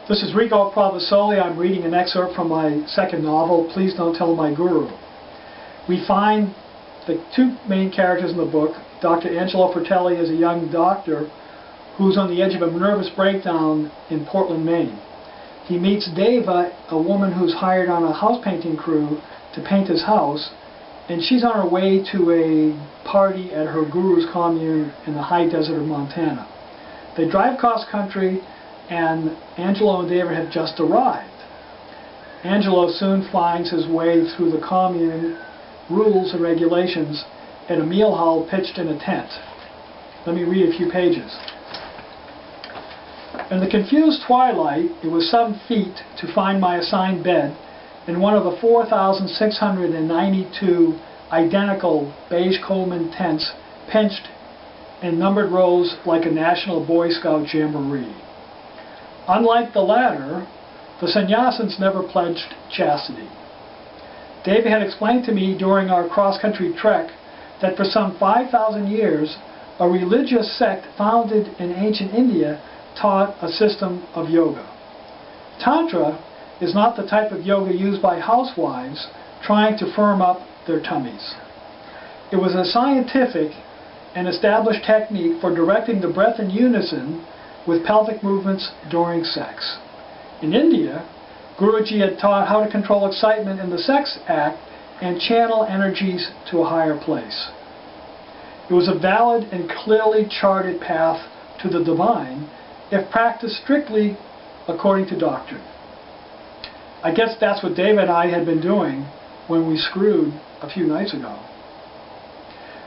This is Rico Provasoli. I'm reading an excerpt from my second novel, Please Don't Tell My Guru. We find the two main characters in the book. Dr. Angelo Fratelli is a young doctor who's on the edge of a nervous breakdown in Portland, Maine. He meets Deva, a woman who's hired on a house painting crew to paint his house, and she's on her way to a party at her guru's commune in the high desert of Montana. They drive cross country, and Angelo and David have just arrived. Angelo soon finds his way through the commune rules and regulations at a meal hall pitched in a tent. Let me read a few pages. In the confused twilight, it was some feat to find my assigned bed in one of the 4,692 identical beige Coleman tents pinched in numbered rows like a National Boy Scout jamboree. Unlike the latter, the sannyasins never pledged chastity. David had explained to me during our cross-country trek that for some 5,000 years, a religious sect founded in ancient India taught a system of yoga. Tantra is not the type of yoga used by housewives trying to firm up their tummies. It was a scientific and established technique for directing the breath in unison with pelvic movements during sex. In India, Guruji had taught how to control excitement in the sex act and channel energies to a higher place. It was a valid and clearly charted path to the divine if practiced strictly according to doctrine. I guess that's what David and I had been doing when we screwed a few nights ago.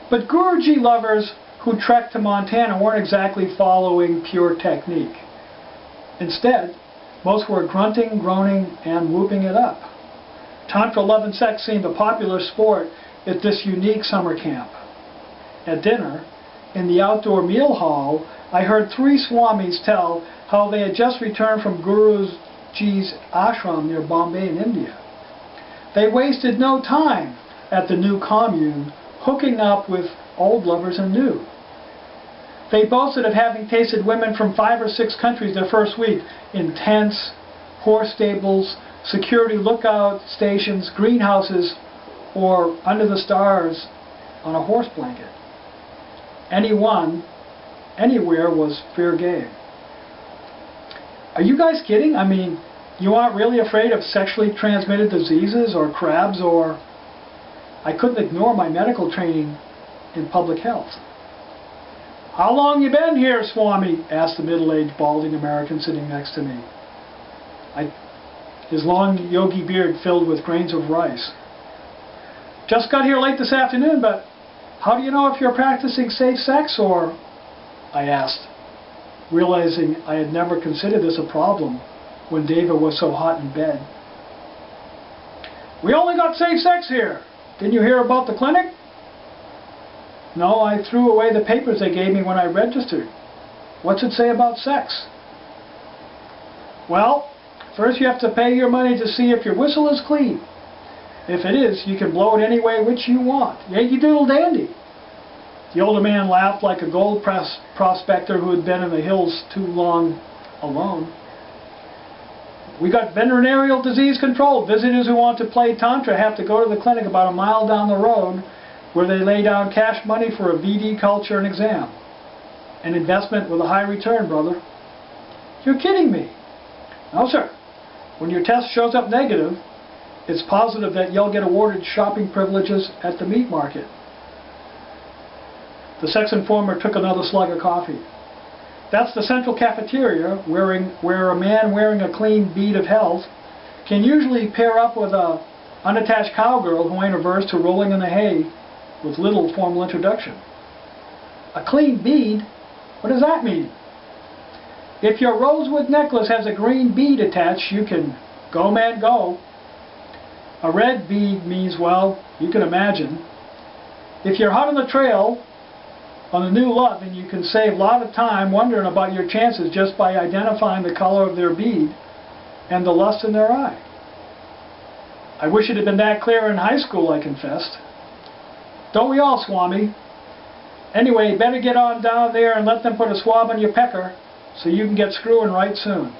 But Guruji lovers who trekked to Montana weren't exactly following pure technique. Instead, most were grunting, groaning, and whooping it up. Tantra love and sex seemed a popular sport at this unique summer camp. At dinner, in the outdoor meal hall, I heard three swamis tell how they had just returned from Guruji's ashram near Bombay in India. They wasted no time at the new commune hooking up with old lovers and new. They boasted of having tasted women from 5 or 6 countries their first week in tents, horse stables, security lookout stations, greenhouses, or under the stars on a horse blanket. Anyone, anywhere was fair game. Are you guys kidding? I mean, you aren't really afraid of sexually transmitted diseases or crabs or... I couldn't ignore my medical training in public health. "How long you been here, Swami?" asked the middle-aged balding American sitting next to me. His long yogi beard filled with grains of rice. "Just got here late this afternoon, but how do you know if you're practicing safe sex or..." I asked, realizing I had never considered this a problem when David was so hot in bed. "We only got safe sex here. Didn't you hear about the clinic?" "No, I threw away the papers they gave me when I registered. What's it say about sex?" "Well, first you have to pay your money to see if your whistle is clean. If it is, you can blow it any way which you want. Yankee Doodle Dandy." The older man laughed like a gold prospector who had been in the hills too long alone. "We got venereal disease control. Visitors who want to play Tantra have to go to the clinic about a mile down the road where they lay down cash money for a VD culture and exam. An investment with a high return, brother." "You're kidding me." "No, sir. When your test shows up negative, it's positive that you'll get awarded shopping privileges at the meat market." The sex informer took another slug of coffee. "That's the central cafeteria where a man wearing a clean bead of health can usually pair up with a unattached cowgirl who ain't averse to rolling in the hay with little formal introduction." "A clean bead? What does that mean?" "If your rosewood necklace has a green bead attached, you can go, man, go. A red bead means, well, you can imagine. If you're hot on the trail on a new love, and you can save a lot of time wondering about your chances just by identifying the color of their bead and the lust in their eye." "I wish it had been that clear in high school," I confessed. "Don't we all, Swami? Anyway, better get on down there and let them put a swab on your pecker so you can get screwing right soon."